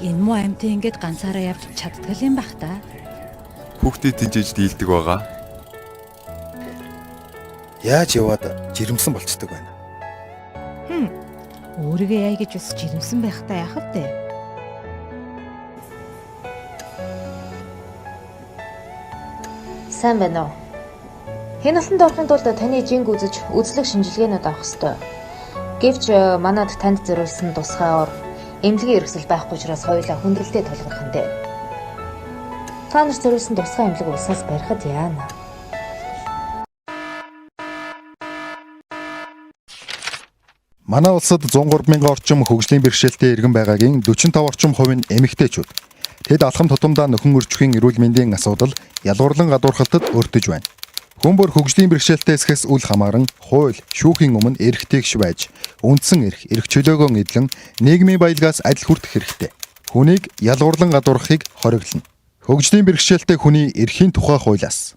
Энэ муу амьтан ингэж ганцаараа явж чаддаг юм бах та. Хүүхдүүд тэнцэж дийлдэг байгаа. Яаж яваад жирэмсэн болцдог байна. Өөрийгөө яа гэж бас жирэмсэн байх та яах вэ? Сайн байна уу? Хэн алтанд орохын тулд таны жинг үзэж үзлэг шинжилгээнүүд авах ёстой. Гэвч манад танд зориулсан тусгай ор эмнэлгийн хэрэгсэл байхгүй учраас хоёулаа хүндрэлтэй толгох нь дээ. Та нарт зориулсан тусгай эмнэлэг улсаас барихад яана. Манай улсад 103 мянган орчим хөгжлийн бэрхшээлтэй иргэн байгаагийн 45 орчим хувь нь эмэгтэйчүүд. Тэд алхам тутамдаа нөхөн өрчхийн эрүүл мэндийн асуудал, ялгуурлан гадуурхалтад өртөж байна. Хүн бүр хөгжлийн бэрхшээлтэй эсэхээс үл хамааран хууль, шүүхийн өмнө эрхтэйгш байж, үндсэн эрх, эрх чөлөөгөө эдлэн нийгмийн баялгаас адил хүртэх хэрэгтэй. Хүнийг ялгуурлан гадуурхахыг хориглоно. Хөгжлийн бэрхшээлтэй хүний эрхийн тухай хуулиас